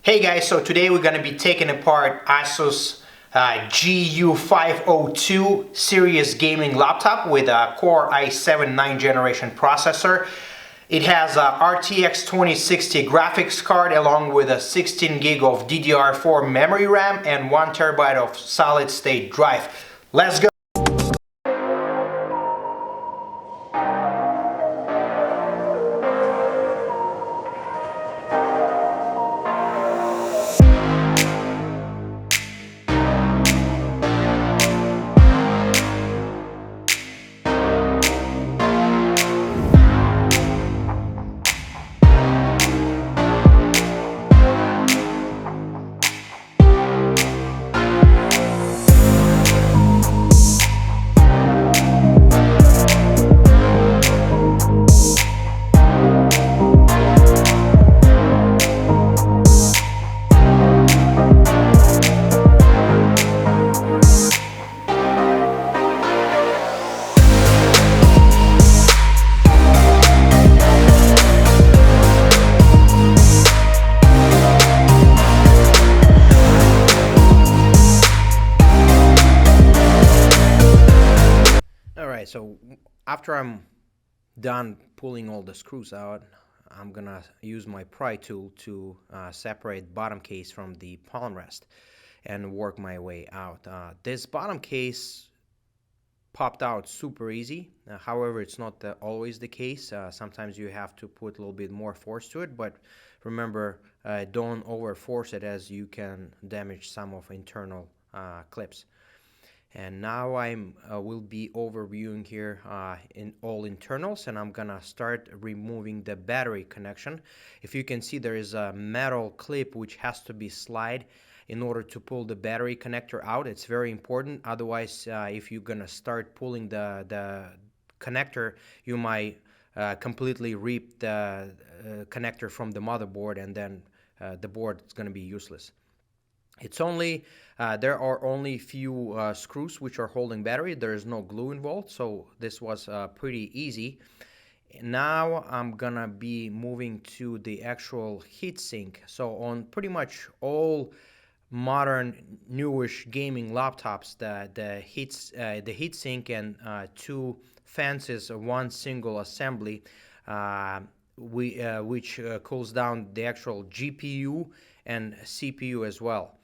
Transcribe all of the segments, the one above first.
Hey guys, so today we're going to be taking apart Asus GU502 series gaming laptop with a Core i7 9th generation processor. It has a RTX 2060 graphics card along with a 16 gig of DDR4 memory RAM and 1 terabyte of solid state drive. Let's go! So after I'm done pulling all the screws out, I'm gonna use my pry tool to separate bottom case from the Palmrest and work my way out. This bottom case popped out super easy. However, it's not always the case. Sometimes you have to put a little bit more force to it, but remember, don't over force it, as you can damage some of internal clips. And now I will be overviewing here in all internals, and I'm gonna start removing the battery connection. If you can see, there is a metal clip which has to be slide in order to pull the battery connector out. It's very important. Otherwise, if you're gonna start pulling the connector, you might completely rip the connector from the motherboard, and then the board is gonna be useless. It's only there are only few screws which are holding battery. There is no glue involved, so this was pretty easy. Now I'm gonna be moving to the actual heatsink. So on pretty much all modern newish gaming laptops, the heatsink and two fans is one single assembly, which cools down the actual GPU and CPU as well.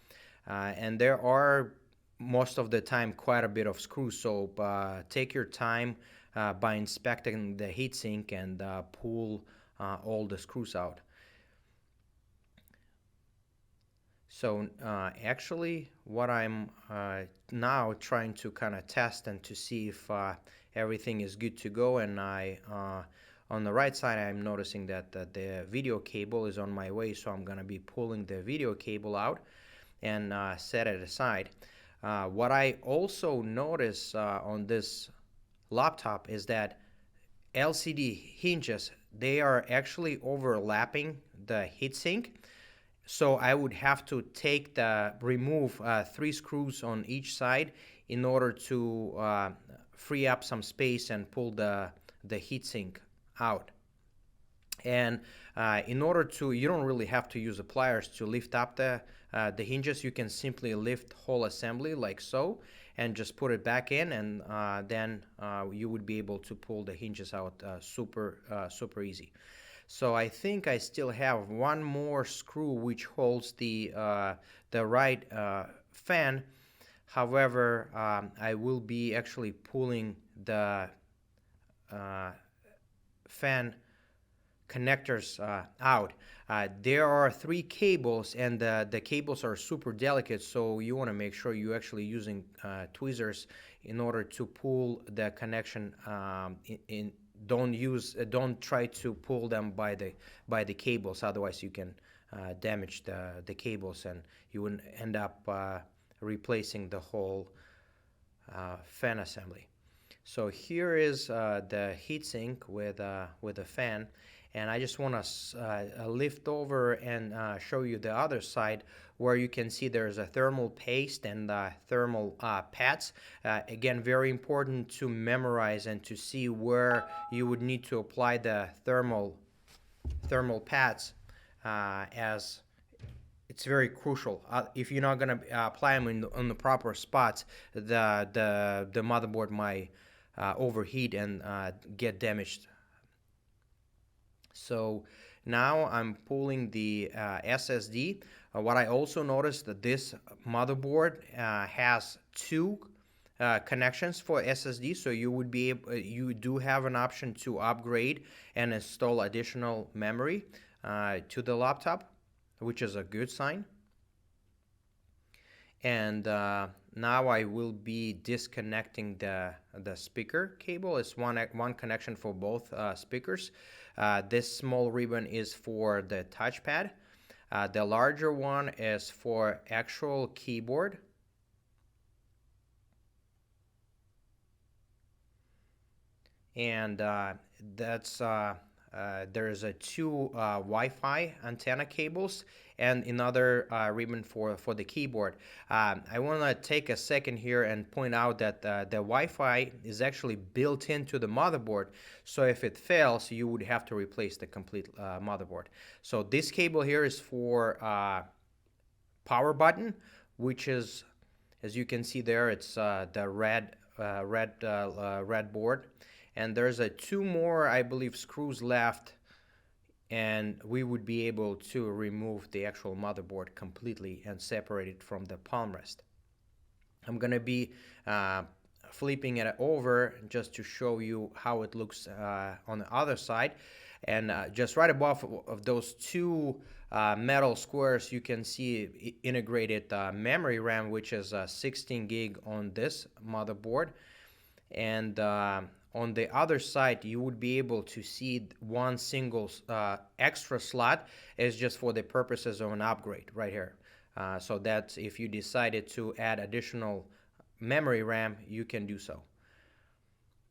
And there are most of the time quite a bit of screws, so take your time by inspecting the heatsink and pull all the screws out. So actually what I'm now trying to kind of test and to see if everything is good to go, and on the right side I'm noticing that the video cable is on my way, so I'm gonna be pulling the video cable out and set it aside. What I also notice on this laptop is that LCD hinges, they are actually overlapping the heatsink. So I would have to remove 3 screws on each side in order to free up some space and pull the heatsink out. And in order to, you don't really have to use the pliers to lift up the hinges. You can simply lift whole assembly like so and just put it back in, and then you would be able to pull the hinges out super easy. So I think I still have one more screw which holds the right fan. However, I will be actually pulling the fan connectors out. There are 3 cables, and the cables are super delicate, so you want to make sure you're actually using tweezers in order to pull the connection in. Don't try to pull them by the cables, otherwise you can damage the cables and you would end up replacing the whole fan assembly. So here is the heatsink with a fan, and I just want to lift over and show you the other side, where you can see there's a thermal paste and thermal pads. Again, very important to memorize and to see where you would need to apply the thermal pads, as it's very crucial. If you're not gonna apply them on the proper spots, the motherboard might overheat and get damaged. So now I'm pulling the SSD. What I also noticed that this motherboard has two connections for SSD, so you would be able, you do have an option to upgrade and install additional memory to the laptop, which is a good sign. And now I will be disconnecting the speaker cable. It's one connection for both speakers. This small ribbon is for the touchpad. The larger one is for actual keyboard. And that's there's two Wi-Fi antenna cables and another ribbon for the keyboard. I want to take a second here and point out that the Wi-Fi is actually built into the motherboard, so if it fails you would have to replace the complete motherboard. So this cable here is for power button, which is, as you can see there, it's the red board. And there's two more, I believe, screws left, and we would be able to remove the actual motherboard completely and separate it from the palmrest. I'm gonna be flipping it over just to show you how it looks on the other side. And just right above of those two metal squares, you can see integrated memory RAM, which is 16 gig on this motherboard. And on the other side, you would be able to see one single extra slot is just for the purposes of an upgrade right here. So that's if you decided to add additional memory RAM, you can do so.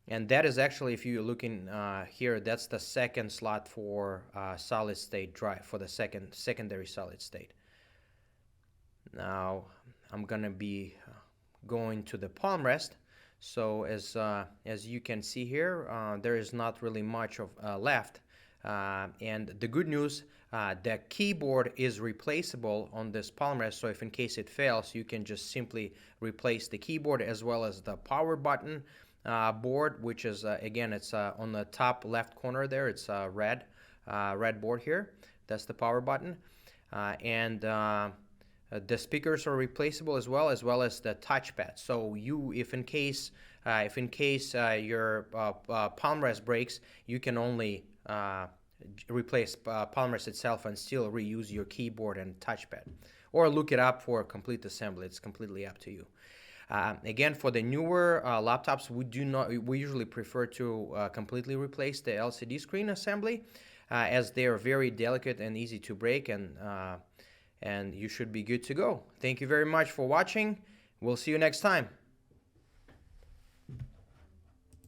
And that is actually, if you're looking here, that's the second slot for solid state drive, for the secondary solid state. Now I'm gonna be going to the palmrest. So as you can see here, there is not really much of left. And the good news, the keyboard is replaceable on this palmrest. So if in case it fails, you can just simply replace the keyboard as well as the power button board, which is again, it's on the top left corner there. It's a red board here. That's the power button, and the speakers are replaceable as well as the touchpad. So you, if in case your palmrest breaks, you can only replace palmrest itself and still reuse your keyboard and touchpad, or look it up for a complete assembly. It's completely up to you. Again, for the newer laptops, we usually prefer to completely replace the LCD screen assembly, as they are very delicate and easy to break, and you should be good to go. Thank you very much for watching. We'll see you next time.